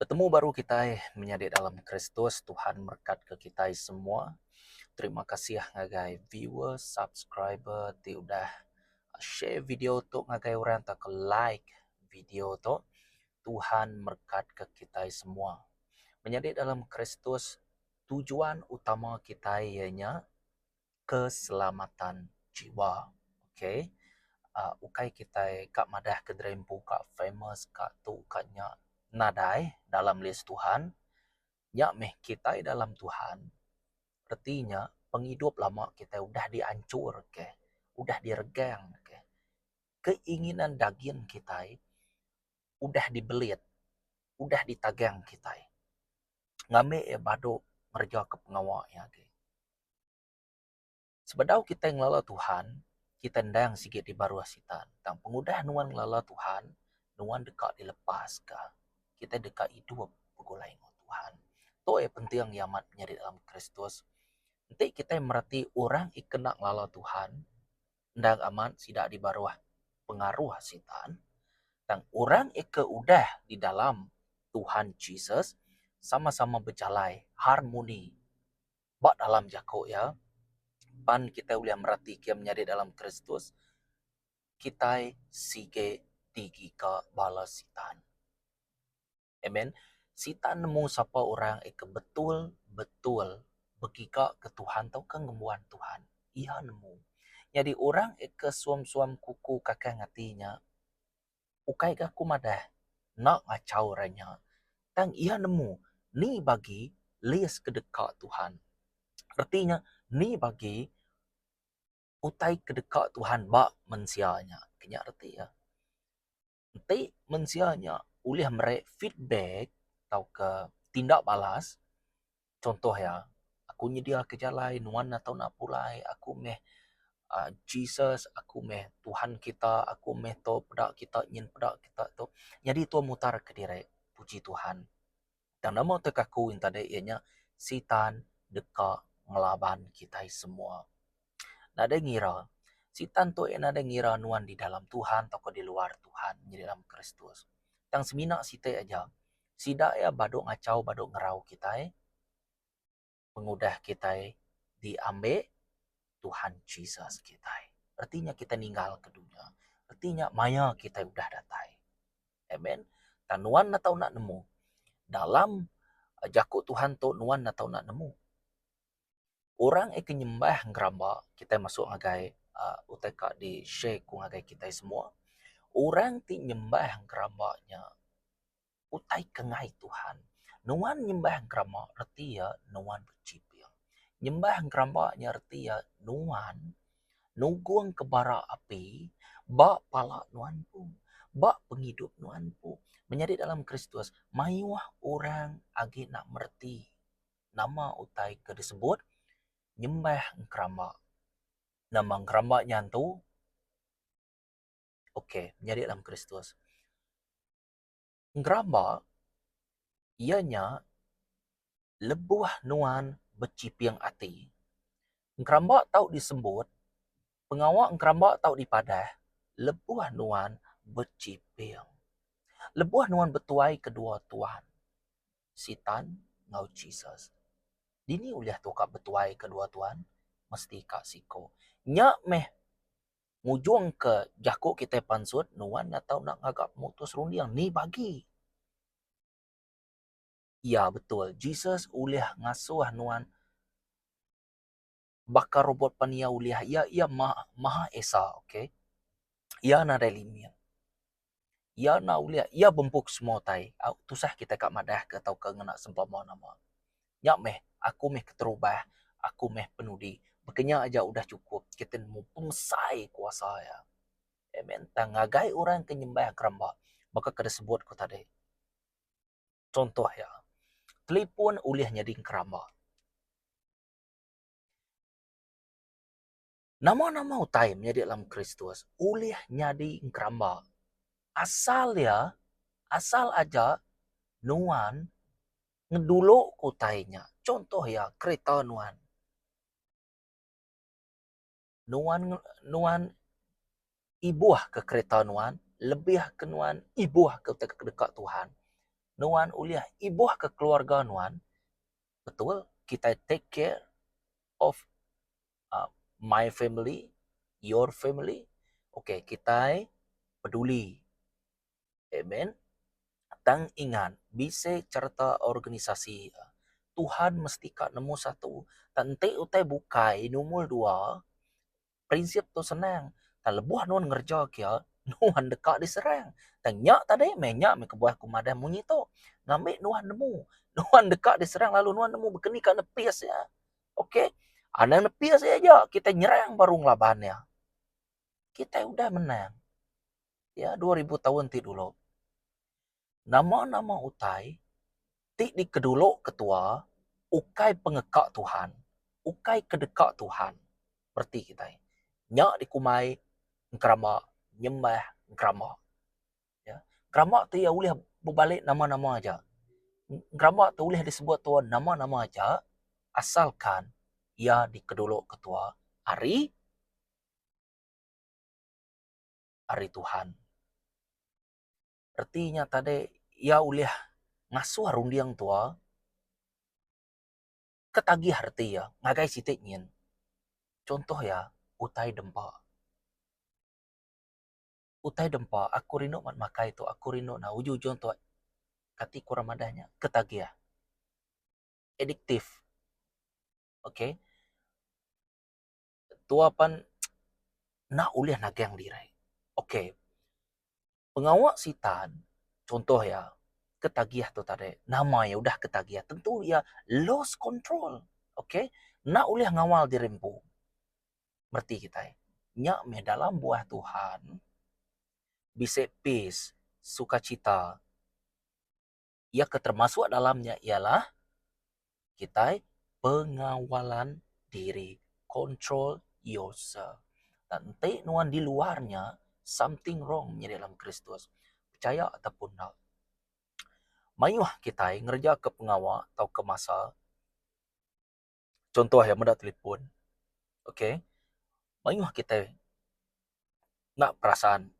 Bertemu baru kita menjadi dalam Kristus. Tuhan berkat ke kita semua. Terima kasih ngagai viewer, subscriber ti udah share video tu ngagai orang tak like video tu. Tuhan berkat ke kita semua. Menjadi dalam Kristus, tujuan utama kita ianya keselamatan jiwa. Okay? Ukai kita kak madah kedrempu kak famous kak tu kaknya nadai dalam list Tuhan. Ya meh kita dalam Tuhan. Artinya penghidup lama kita udah dihancur ke, udah diregang ke. Keinginan daging kita udah dibelit, udah ditagang kita. Ngame bado kerja ke pengawal ya ke. Sebedau kita yang lala Tuhan, kita ndang sikit di baru asitan. Tang pengudah nuan lala Tuhan, nuan dekat dilepas ke. Kita dekat hidup pegulai dengan Tuhan. Itu penting yang amat menjadi dalam Kristus. Nanti kita merhati orang ikenak lala Tuhan, ndang aman tidak di bawah pengaruh setan. Dan orang udah di dalam Tuhan Jesus, sama-sama berjalan harmoni. Bak dalam jako ya, pan kita boleh merhati kia menjadi dalam Kristus, kita sige tinggi ke bala setan. Amen. Setan nemu siapa orang betul-betul berkika ke Tuhan tau ke ngemuan Tuhan. Ia nemu. Jadi orang suam-suam kuku kakak ngatinya. Ukai aku madah. Nak ngacau ranya. Tang ia nemu. Ni bagi lias kedekat Tuhan. Artinya, ni bagi utai kedekat Tuhan bak mensianya. Kenya arti ya. Nanti mensianya ulih merek feedback atau ke tindak balas. Contoh ya, aku nyedia ke jalan, nuan atau nak pulai, aku meh Jesus, aku meh Tuhan kita, aku meh to pedak kita, nyin pedak kita tu. Jadi tu mutar ke diri, puji Tuhan. Dan nama tekaku yang tadi ianya setan dekat ngelaban kita semua. Nada ngira, setan tu nada ngira nuan di dalam Tuhan atau di luar Tuhan, di dalam Kristus. Yang seminak sita aja, sidak ya baduk ngacau, baduk ngerau kita pengudah kita diambil Tuhan Jesus kita. Artinya kita ninggal ke dunia. Artinya maya kita udah datai. Amen. Dan nuan atau nak nemu. Dalam jakut Tuhan tu nuan atau nak nemu. Orang akan nyembah ngeramba. Kita masuk ngagai UTK di share ku ngagai kita semua. Orang ti nyembah ngerambanya. Utai kengai Tuhan. Nuan nyembah ngeramba. Arti ya nuan bercipir. Nyembah ngerambanya arti ya nuan nuguang ke bara api, bak pala nuan pun, bak penghidup nuan pun. Menjadi dalam Kristus, mayuah orang agi nak merti. Nama utai ke disebut, nyembah keramba. Nama kerambanya tu, okey, menjadi dalam Kristus. Keramba, ianya lebuah nuan bercipiang hati. Keramba tahu disebut, pengawak keramba tahu dipadah, lebuah nuan bercipiang. Lebuah nuan betuai kedua Tuhan. Setan ngau Jesus. Dini uliah tu kak betuai kedua Tuhan. Mesti kak siko. Nyak meh. Ngujung ke jaku kita pansut. Nuan atau nak ngagap mutus rundiang. Ni bagi. Ya betul. Jesus uliah ngasuh nuan. Bakar robot pania uliah. Ia maha esa. Okay. Ia nada limia. Ia na uliah. Ia bempuk semua tai. Tusah kita kak madah ke tau ke ngenak sempama nama. Nyak meh, aku meh keterubah, aku meh penudi. Bekenya aja udah cukup. Kita mau pengsai kuasa ya. Amen. Tangagai orang kenyembah keramba. Maka kada sebut ko tadi. Contoh ya. Telepon ulih nyading keramba. Nama-nama utai menjadi dalam Kristus. Ulih nyading keramba. Asal ya, asal aja nuan ngeduluk kutainya. Contoh ya, kereta nuan. Nuan ibuah ke kereta nuan, lebih ke nuan ibuah ke dekat Tuhan. nuan uliah ibuh ke keluarga nuan, betul, kita take care of uh, my family, your family. Okay, kita peduli. Amen. Tang ingat, bisa cerita organisasi. Tuhan mesti kat nombor satu. Tante utai bukai nombor dua. Prinsip tu senang. Tak lebuh nuan ngerja kia, nuan dekat diserang. Tanya tadi, menyak me kebuah kumadah munyi tu. Ngambil nuan nemu. Nuan dekat diserang lalu nuan nemu berkeni kat nepis ya. Okey. Ada nepis aja, kita nyerang baru ngelabannya. Kita udah menang. Ya, 2000 tahun ti dulu. Nama-nama utai, ti di kedulu ketua, ukai pengekak Tuhan. Ukai kedekak Tuhan. Berarti kita. Nyak dikumai, ngkerama, nyembah, ngkerama. Ya. Ngkerama tu ya boleh berbalik nama-nama aja. Ngkerama tu boleh disebut tuan nama-nama aja, asalkan ia di kedulu ketua. Hari Tuhan. Artinya tadi, ia boleh ngasuh rundiang tua, ketagih arti ya, ngagai sitik nyin. Contoh ya, utai dempa. Utai dempa, aku rindu mat makai tu, aku rindu na ujung-ujung tu, kati kurang madahnya, ketagih. Addiktif. Okay? Tua pan, nak ulih nagang diri. Okay. Pengawak sitan, contoh ya, ketagih tu tadi, nama ya udah ketagih, tentu ya lost control. Okay? Nak ulih ngawal dirimpu. Berarti kita nyak me dalam buah Tuhan, bisa peace, sukacita. Ya ketermasuk dalamnya ialah kita pengawalan diri, control yourself. Dan nuan di luarnya something wrong menjadi dalam Kristus. Percaya ataupun tak. Mayuh kita ngerja ke pengawal atau ke masa. Contoh yang mendak telefon. Okay. Mayuh kita nak perasaan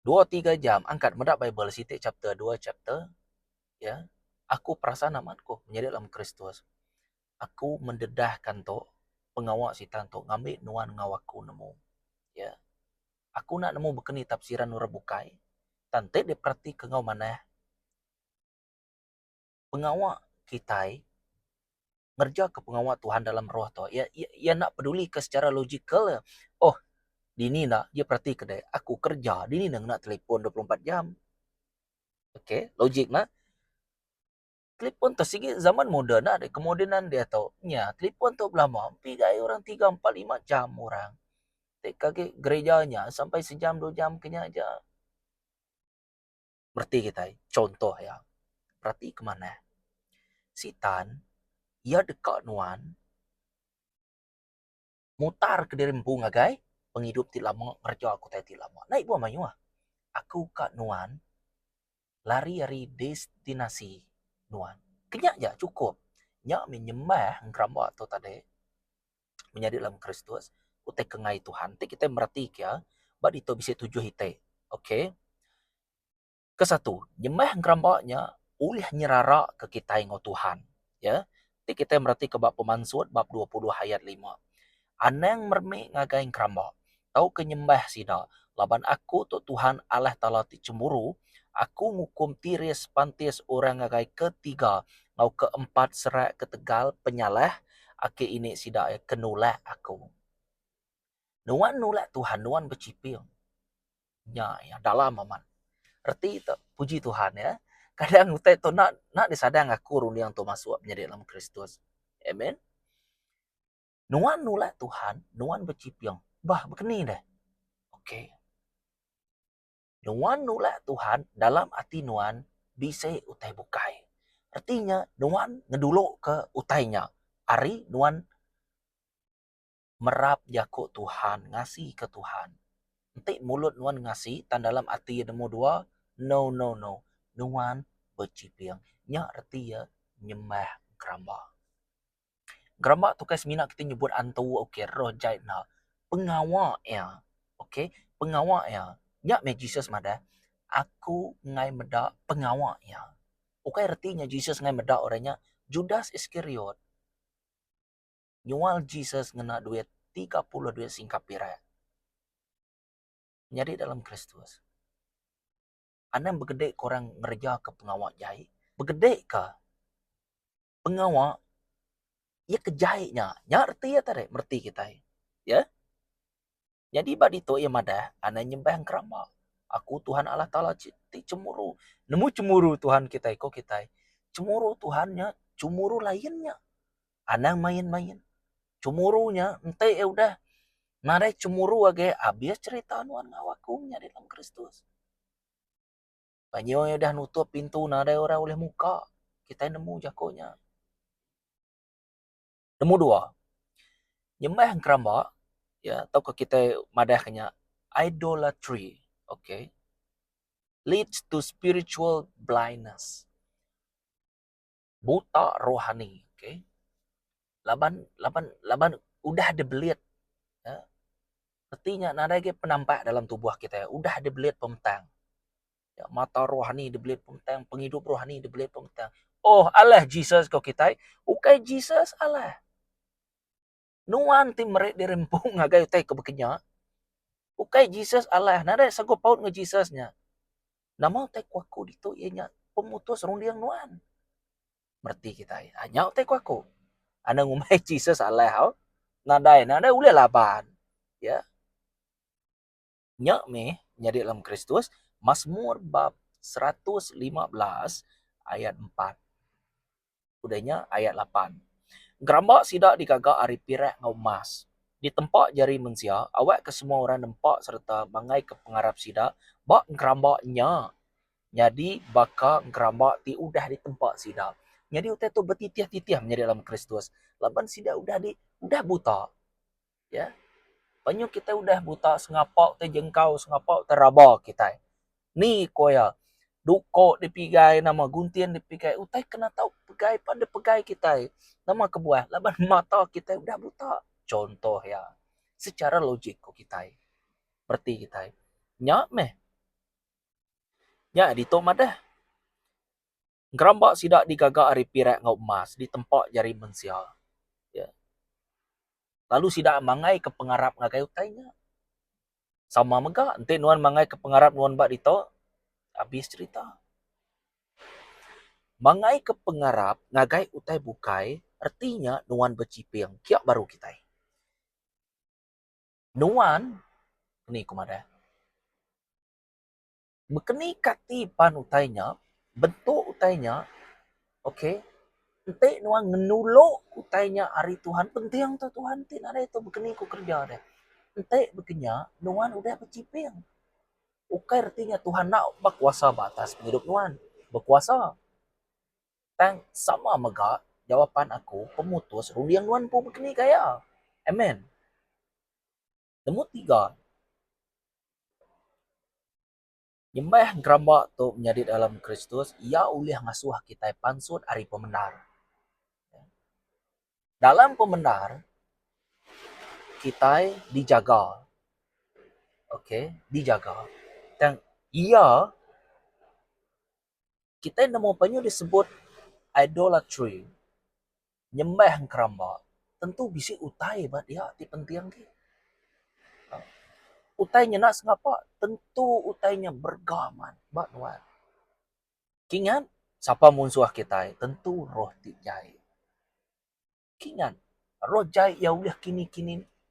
2-3 jam angkat mendak Bible sitik chapter 2 chapter ya. Aku perasaan amanku menjadi dalam Kristus. Aku mendedahkan tu pengawak sitan tu ngambil nuan ngawaku nemu. Ya. Aku nak nemu berkeni tafsiran nur bukai. Tante diperhati ke ngau mana pengawak kita ngerja ke pengawak Tuhan dalam roh tu. Ya nak peduli ke secara logikal. Oh, dini nak dia perhati ke deh. Aku kerja, dini nak telefon 24 jam. Okay, logik nak. Telepon tu sikit zaman moden ada kemodenan dia tahu. Ya, telepon tu belama. Pergi orang 3, 4, 5 jam orang. Kaki gerejanya sampai sejam 2 jam kena aja. Berarti kita contoh ya. Berarti kemana? Sitan, ia dekat nuan, mutar ke diri empu ngagai, penghidup ti lama, kerja aku ti lama. Naik buah mayu ah. Aku kat nuan, lari-lari destinasi nuan. Kenyak ya cukup. Nyak menyembah ngeramba tu tadi, menjadi dalam Kristus, utai kengai Tuhan. Ti kita merhati ya, bad itu bisa tujuh hite. Okay? Kesatu, nyembah ngerambanya, ulih nyerara ke kita yang Tuhan. Ya, ti kita merhati ke bab Pemansur, bab 20 ayat 5. Anang merme ngagai keramba. Tahu kenyembah sida. Laban aku tu Tuhan Allah Ta'ala ti cemburu. Aku ngukum tiris pantis orang ngagai ketiga. Ngau keempat serak ketegal penyalah. Ake ini sida kenulah aku. Nuan nulak Tuhan, nuan bercipil. Ya, dalam aman. Erti itu, puji Tuhan ya. Kadang utai tu nak disadang aku rundiang tu masuk menjadi dalam Kristus. Amen. Nuan nulak Tuhan, nuan bercipiang. Bah, begini deh. Okey. Nuan nulak Tuhan dalam hati nuan bisa utai bukai. Artinya nuan ngeduluk ke utainya. Ari nuan merap jakuk Tuhan, ngasih ke Tuhan. Nanti mulut nuan ngasih, tan dalam hati nemu dua, no. Nuan bercipiang. Nya arti ya nyembah keramba. Keramba tu kas mina kita nyebut antu, okey, roh jait na. Pengawak ya. Okey, pengawak ya. Nya me Jesus mada. Aku ngai meda pengawak ya. Ukai artinya Jesus ngai medak orangnya Judas Iskariot nyual Jesus ngena duit 30 duit singkap pira. Jadi dalam Kristus. Anak begede korang ngerja ke pengawak jahit. Begede ke pengawak ia kejahitnya. Nya arti ya tadi, merti kita. Ya. Jadi badi to ia madah, anak nyembah kerama. Aku Tuhan Allah Ta'ala cemuru. Nemu cemuru Tuhan kita kok kita. Cemuru Tuhannya, cemuru lainnya. Anak main-main. Cemurunya, ente ya udah. Nare cemuru age abis cerita nuan ngawakumnya dalam Kristus. Banyo ya udah nutup pintu nare orang oleh muka. Kita nemu jakonya. Nemu dua. Nyembah keramba, ya, atau ke kita madahnya idolatry, okay, leads to spiritual blindness. Buta rohani, okay. Laban udah ada belit. Ya. Artinya nada ke penampak dalam tubuh kita ya, udah ada belit pementang. Ya, mata rohani dibelit pementang, penghidup rohani dibelit pementang. Oh, Allah Jesus kau kita, ukai Jesus Allah. Nuan tim merek dirempung ngagai utai kebekenya. Ukai Jesus Allah, nada sago paut nge Jesusnya. Nama utai kuaku dito ianya pemutus rundiang nuan. Merti kita, hanya utai kuaku. Ana ngumai Jesus Allah, nada ule laban. Ya. Nyak me nyari dalam Kristus, Mazmur bab 115 ayat 4. Udahnya ayat 8. Gerambak sidak digagak ari pirek ngau emas. Di tempat jari mensia, awak ke semua orang nempak serta bangai ke pengarap sidak, bak gerambaknya. Jadi baka gerambak ti udah di tempat sidak. Jadi utai tu bertitiah-titiah menjadi dalam Kristus. Laban sidak udah buta. Ya. Banyak kita udah buta sengapak terjengkau, sengapak teraba kita. Ni koya duko dipigai nama guntian dipigai utai kena tahu pegai pada pegai kita nama kebuah laban mata kita udah buta contoh ya secara logik kok kita berarti kita nyak meh nyak di to madah gerambak sidak digagak ari pirek ngau emas di tempat jari mensial ya lalu sidak mangai ke pengarap ngagai utainya sama mega ente nuan mangai ke pengarap nuan bak dito habis cerita mangai ke pengarap ngagai utai bukai artinya nuan berciping kiak baru kita nuan ni kumada bekeni kati pan utainya bentuk utainya okey ente nuan ngenulok utainya ari Tuhan penting tu Tuhan tin ada itu bekeni ku kerja deh ente bekenya nuan udah berciping ukai artinya Tuhan nak berkuasa batas hidup nuan berkuasa tang sama mega jawapan aku pemutus rundiang nuan pun bekeni kaya amen temu tiga nyembah gerambak tu menjadi dalam Kristus ia ulih ngasuh kita pansut ari pemenar dalam pemenar kita dijaga okey dijaga dan ia kita namo panyo disebut idolatry nyembah keramba tentu bisi utai ba dia ti penting ke utainya nak sengapa tentu utainya bergaman ba nuan kingan siapa musuh kita tentu roh ti jai kingan roh jai ya ulah kini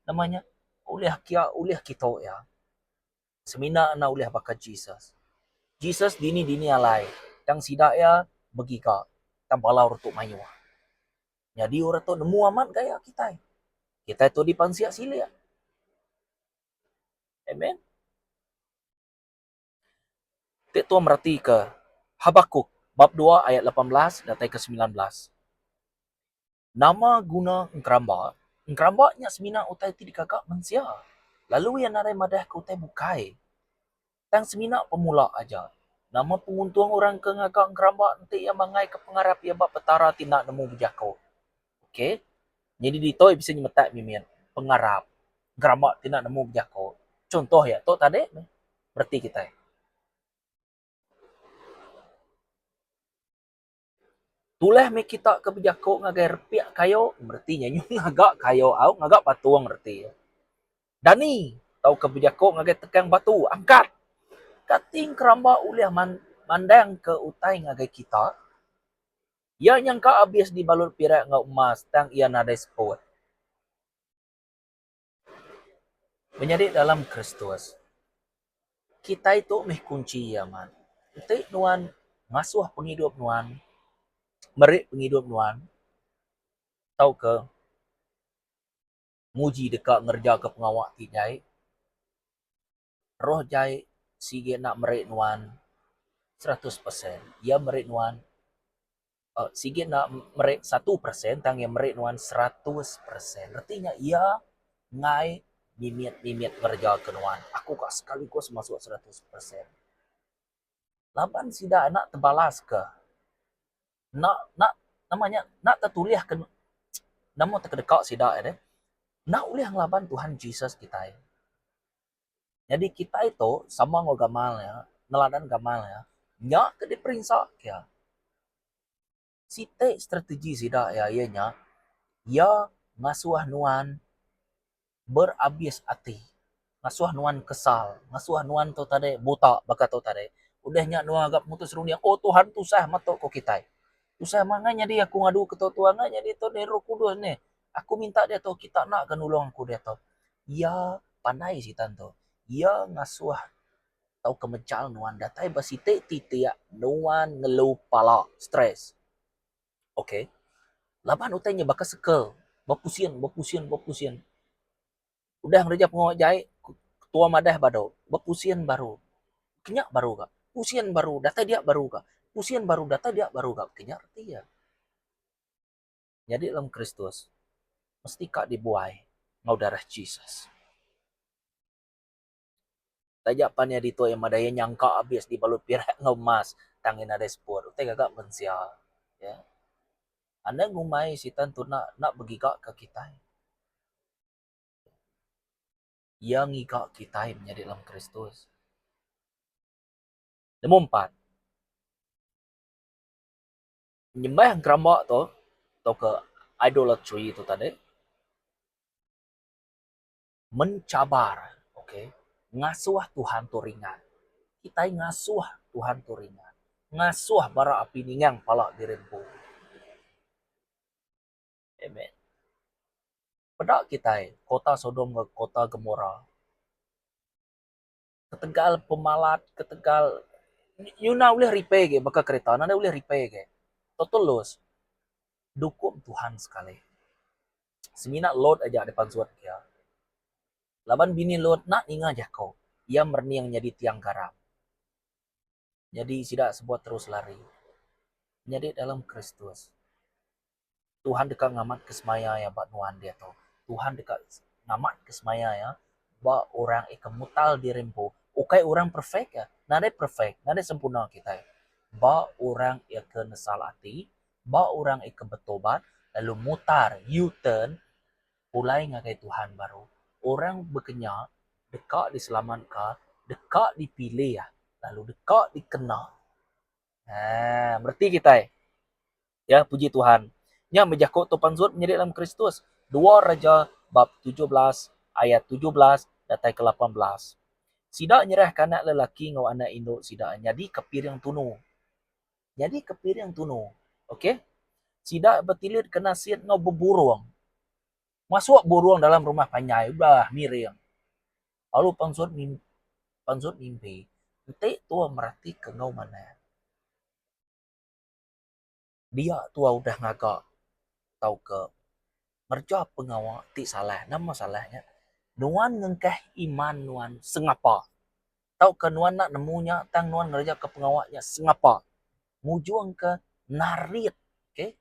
namanya ulah kita ya semina na ulah baka Jesus dini alai tang sidak ya begiga tambalau rotuk mayu jadi orang tu nemu amat gaya kita tu dipansia silia amen Tik tu merati ke Habakuk bab 2 ayat 18 datai ke 19 nama guna engkerambaknya semina utai ti dikagak mensia lalu yang narai madah ke utai bukai tang semina pemula aja nama penguntung orang ke ngagak engkerambak nanti yang mangai ke pengarap ia bab petara tindak nemu bejako okey jadi ditoi bisa nyemetak mimian pengarap gerambak tindak nemu bejako contoh ya to tadi berarti kita Tuleh me kita ke bejako ngagai repiak kayo, berarti nyanyi ngagak kayo au, ngagak patuang berarti ya. Dani, tau ke bejako ngagai tekang batu, angkat. Kating keramba ulih mandang ke utai ngagai kita, ya nyangka abis dibalur pirak ngau emas, tang ia nadai sport. Menjadi dalam Kristus, kita itu meh kunci ya man. Itu nuan ngasuh penghidup nuan, merik penghidup nuan, tau ke muji dekat ngerja ke pengawak tijai, roh jai sige nak merik nuan 100%. Ya merik nuan sige nak merik 1%, tang yang merik nuan 100%. Artinya ia ngai mimit ngerja ke nuan. Aku kak sekaligus masuk 100%. Laban sida anak terbalas ke nak namanya nak tertuliah ke namo terdekat sida ada nak uliah ngelaban Tuhan Jesus kita. Jadi kita itu sama ngo gamal ya, neladan gamal ya, nya ke diperintah ya. Site strategi sida ya ianya ya ngasuh nuan berabis hati. Ngasuh nuan kesal, ngasuh nuan tu tadi buta baka tu tadi. Udahnya nuan agak mutus runia, oh Tuhan tu sah matok ko kita. Usah manganya dia aku ngadu ke tuangannya dia tu dari Roh Kudus nih. Aku minta dia tu kita nak ke nulung aku dia tu. Ya pandai si tanto. Ya ngasuh tau kemencal nuan datai basite titia nuan ngeluh pala stres. Okay. Laban utainya baka sekel. Bapusian. Udah ngerja pengawak jai ketua madah bado. Bapusian baru. Kenyak baru kak. Pusian baru data dia baru kak. Pusian baru data dia baru kak. Kenyak arti ya. Jadi dalam Kristus mesti kak dibuai ngau darah Jesus. Tajapannya dito yang madaya nyangka abis di balut pirak ngau emas tangin ada sport. Utai gagak mensial. Ya. Anda ngumai si tantu nak begigak ke kita. Yang ngigak kita menjadi dalam Kristus. Nomor 4. Menyembah yang kerambak tu atau ke idolatry itu tadi mencabar, okay? Ngasuh Tuhan tu ringan. Kita ngasuh Tuhan tu ringan. Ngasuh bara api ningang palak dirempu. Amen. Pedak kita kota Sodom ke kota Gomora. Ketegal pemalat, ketegal you na boleh repair ke baka kereta, na boleh repair ke. Totulus. Dukung Tuhan sekali. Semina load aja depan suat dia. Laban bini load nak ingat aja kau. Ia merniang jadi tiang garam. Jadi tidak sebuah terus lari. Jadi dalam Kristus. Tuhan dekat ngamat kesemaya ya bak nuan dia tu. Tuhan dekat ngamat kesemaya ya bak orang ikan mutal dirempu. Ukai orang perfect ya. Nade perfect, nade sempurna kita. Bak orang ikan nesal hati, bak orang ikan bertobat, lalu mutar, U-turn, mulai ngakai Tuhan baru. Orang berkenya, dekat diselamatkan, dekat dipilih ya, lalu dekat dikenal. Berarti kita ya puji Tuhan. Nya menjakut topan zuat menjadi dalam Kristus. 2 Raja bab 17 ayat 17 datai ke 18. Sidak nyerah kanak lelaki ngau anak induk sidak jadi kepir yang tunu. Jadi kepir yang tunu. Okey? Sidak bertilir kena siat ngau berburung. Masuk burung dalam rumah panyai udah miring. Lalu pansut mimpi. Entik tua merhati ke ngau mana. Dia tua udah ngagak tau ke merja pengawak ti salah. Nama salahnya nuan ngengkeh iman nuan sengapa. Tau ke nuan nak nemunya tang nuan ngerja ke pengawaknya sengapa. Mujuang ke narit. Okay?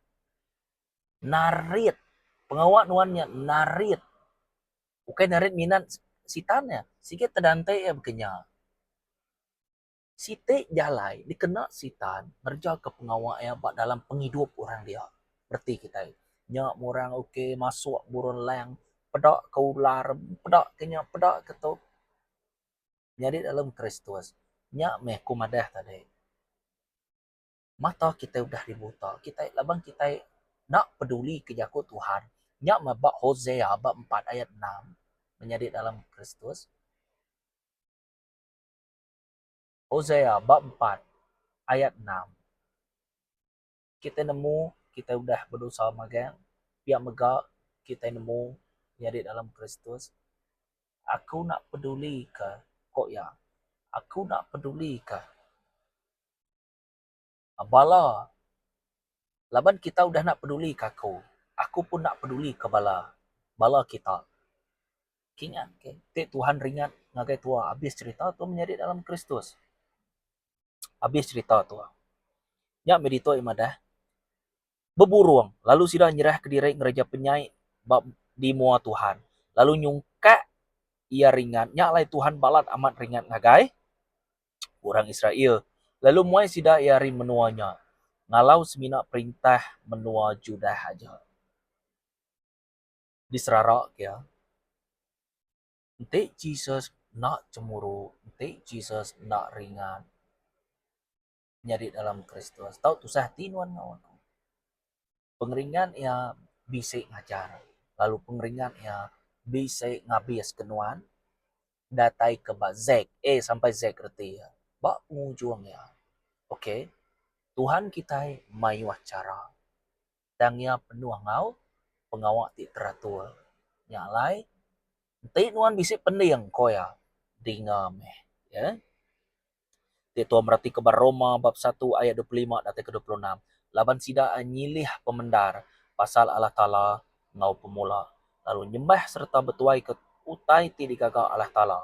Narit. Pengawak nuannya narit. Bukan narit minat sitannya. Sikit terdantai ya bekenya. Site jalai dikena sitan ngerja ke pengawak ya bak dalam penghidup orang dia. Berarti kita nyak orang okey masuk burun lang pedak ke ular pedak kenya pedak ke tu. Jadi dalam Kristus nyak meh kumadah tadi. Mata kita udah dibuta. Kita labang kita nak peduli ke jakut Tuhan. Nyak mabak Hosea bab 4 ayat 6 menjadi dalam Kristus. Hosea bab 4 ayat 6. Kita nemu kita udah berdosa magang. Pihak megak kita nemu menjadi dalam Kristus. Aku nak peduli ke kok ya? Aku nak peduli ke bala. Laban kita udah nak peduli ke aku. Aku pun nak peduli ke bala. Bala kita. Ingat, okay? Tuhan ringat ngagai tua. Habis cerita tu menjadi dalam Kristus. Habis cerita tu. Nyak medito imadah. Beburuang. Lalu sida nyerah ke diri ngereja penyai di mua Tuhan. Lalu nyungka ia ringan. Nyak lai Tuhan balat amat ringan ngagai orang Israel. Lalu muai sida ia ri menuanya. Ngalau semina perintah menua Judah aja. Diserarak ya. Nanti Jesus nak cemburu. Nanti Jesus nak ringan. Nyari dalam Kristus. Tahu tu sah tinuan ngawan. Pengeringan ia bisik ngajar. Lalu pengeringan ia bisik ngabis kenuan. Datai ke bak Z. Sampai Z reti ya. Bak pengujuang ya. Okey. Tuhan kita mayu acara. Dan ia penuh ngau. Pengawak ti teratur. Nyalai. Nanti nuan bisik pendiang ko ya. Dingam ya. Tuan berarti kebar Roma bab 1 ayat 25 dan ke 26. Laban sida nyilih pemendar pasal Allah Ta'ala ngau pemula. Lalu nyembah serta betuai ke utai ti digagak Allah Ta'ala.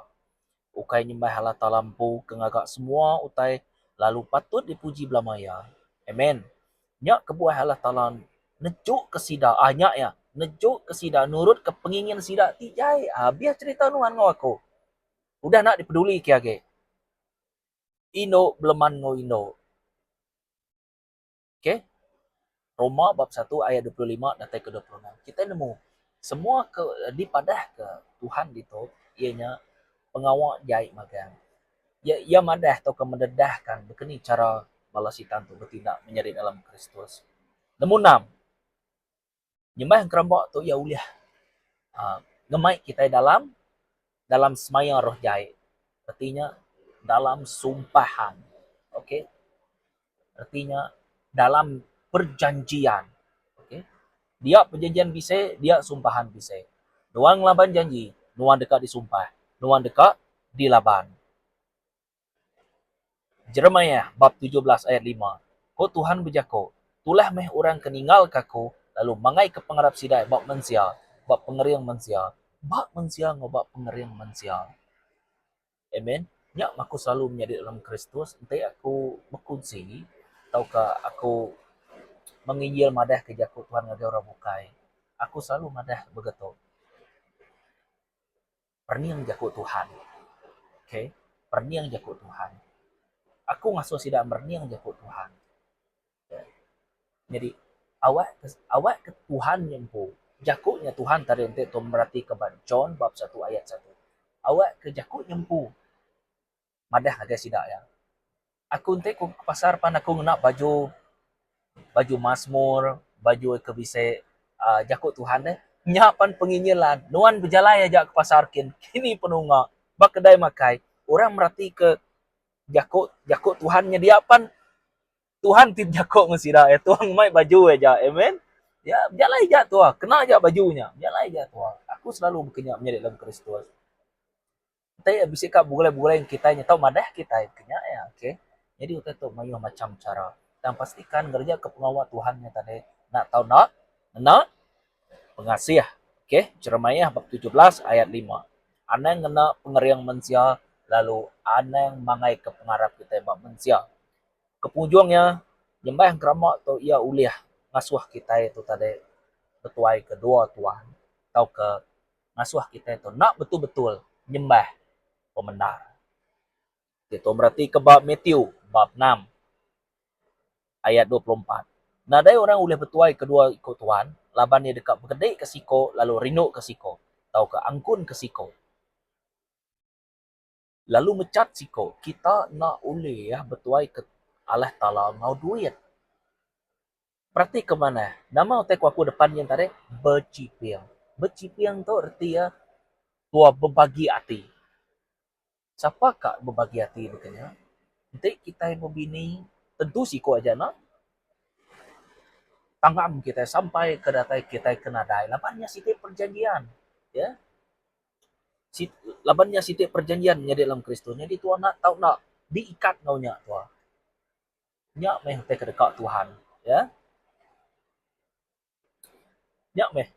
Ukai nyembah Allah Ta'ala empu kengagak semua utai lalu patut dipuji belamaya. Amen. Nyak kebuah Allah Ta'ala nejuk ke sida. Nyak ya. Nejuk ke sida nurut ke pengingin sida ti jai. Biar cerita nuan ngau aku. Udah nak dipeduli kiage. Ino beleman ngo Ino. Okay? Roma bab 1 ayat 25 dan ke 26. Kita nemu semua di padah ke Tuhan itu ianya pengawal jahit magang. Ia madah atau mendedahkan begini cara balasitan tu bertindak menjadi dalam Kristus. Nemu 6. Nyembah yang kerambak tu ia uliah. Ngemai kita dalam semaya roh jahit. Artinya dalam sumpahan. Okey. Artinya dalam perjanjian. Okay? Dia perjanjian bisa, dia sumpahan bisa. Nuang laban janji, nuang dekat disumpah. Nuang dekat dilaban. Jeremiah bab 17 ayat 5. Ko Tuhan berjako, tulah meh orang keninggal kaku, lalu mangai ke pengarap sidai bab mensia, bab pengeriang mensia. Bab mensia ngobak pengeriang mensia. Amen. Ya, aku selalu menjadi dalam Kristus. Nanti aku berkunci, ataukah aku mengiyil madah ke jakut Tuhan ngagai orang bukai. Aku selalu madah begitu. Perniang jakut Tuhan. Okay? Perniang jakut Tuhan. Aku ngasuh sidak perniang jakut Tuhan. Okay? Jadi, awak ke Tuhan yang pu. Jakutnya Tuhan tadi untuk tu berarti ke John bab 1 ayat 1. Awak ke jakut yang pu. Madah ngagai sidak ya. Aku nanti ke pasar pan aku nak baju Mazmur, baju ke bisa jakut Tuhan deh. Nyapan penginyilan, nuan berjalan aja ke pasar kini penunga, bak kedai makai. Orang merhati ke jakut Tuhan nyediapan Tuhan tip jakut mesira Tuhan mai baju aja, amen. Ya, berjalan aja tuah, kena aja bajunya, berjalan aja tuah. Aku selalu berkenyak menjadi dalam Kristus. Tapi bisa kak bulai-bulai yang kita tahu madah kita kenyak ya, oke. Jadi kita tuh mayu macam cara. Dan pastikan kerja ke pengawal Tuhannya tadi. Nak tahu nak pengasih. Oke, Jeremiah bab 17 ayat 5. Anang ngena pengeriang mensia lalu anang mangai ke pengarap kita bab mensia. Kepunjungnya nyembah yang keramat tu ia uliah ngasuh kita itu tadi betuai kedua Tuhan. Atau ke ngasuh kita itu nak betul-betul nyembah pemendar. Itu berarti ke bab Matthew bab 6 ayat 24. Nadai orang boleh bertuai kedua ikut Tuhan, laban dia dekat berkedai ke siko, lalu rinuk ke siko, atau ke angkun ke siko. Lalu mecat siko, kita nak boleh ya bertuai ke Allah Ta'ala ngau duit. Berarti kemana? Nama otak aku depannya tadi bercipiang. Bercipiang tu arti ya tua berbagi hati. Siapa kak berbagi hati begini? Nanti kita yang membini tentu sih kau aja nak tangan kita sampai ke data kita kena dai. Lapannya sitik perjanjian, ya. Lapannya sitik perjanjian jadi dalam Kristus. Jadi Tuhan nak tahu nak diikat ngaunya Tuhan. Nyak meh te kedekat Tuhan, ya. Nyak meh.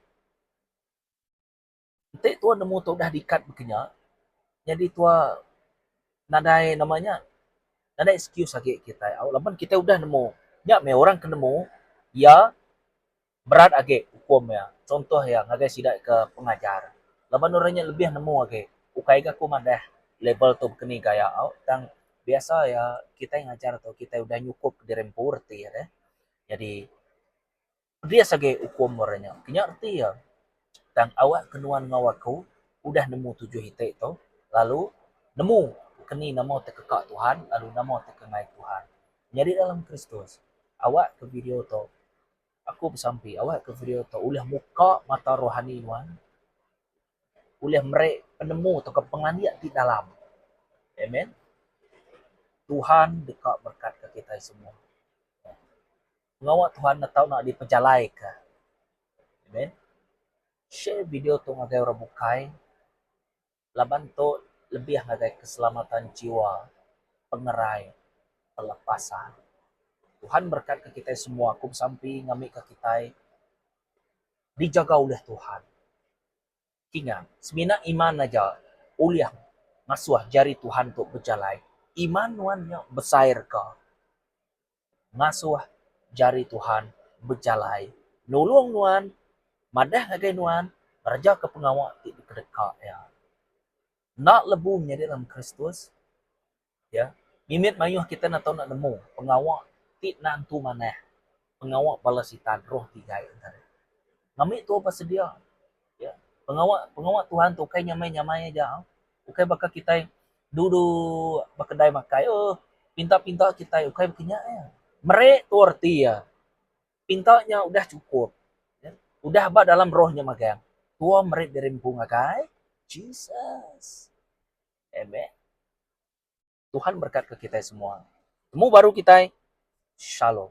Nanti Tuhan nemu tu dah diikat begini. Jadi Tuhan nadai namanya ada excuse lagi kita. Lapan kita udah nemu. Nyak meh orang kenemu ya berat age hukum ya. Contoh ya ngagai sidak ke pengajar. Laban orangnya lebih nemu age. Ukai ka kumadah level tu keni gaya au tang biasa ya kita yang ngajar atau kita udah nyukup di rempur ya deh. Jadi dia sebagai hukum orangnya. Kenya arti ya tang awak kenuan ngawaku udah nemu tujuh hite itu lalu nemu keni nama tekekak Tuhan lalu nama tekengai Tuhan. Jadi dalam Kristus awak ke video tu aku bersampi awak ke video tu ulah muka mata rohani nuan ulah merek penemu atau penganiak di dalam. Amen. Tuhan dekat berkat ke kita semua. Ngawak Tuhan nak tahu nak diperjalai ke. Amen. Share video tu ngagai orang bukai. Laban tu lebih ngagai keselamatan jiwa, pengerai, pelepasan. Tuhan berkat ke kita semua. Aku bersampi ngamik ke kita dijaga oleh Tuhan. Ingat, semina iman aja uliah ngasuh jari Tuhan untuk berjalan. Iman nuannya besair ke. Ngasuh jari Tuhan berjalan. Nulung nuan, madah ngagai nuan, raja ke pengawak di kedekat ya. Nak lebu menjadi dalam Kristus, ya. Mimit mayuh kita nak tahu nak nemu pengawak ti nantu mana. Pengawak balasitan roh tiga antara. Ngamik tu apa sedia? Ya. Pengawak Tuhan tu kai nyamai aja. Ukai bakal kita duduk berkedai makai pinta-pinta kita ukai berkenyak ya. Merek tu arti ya. Pintanya udah cukup. Ya. Udah ba dalam rohnya magang. Tua merek dari makai. Jesus. Amen. Tuhan berkat ke kita semua. Temu baru kita. Shalom.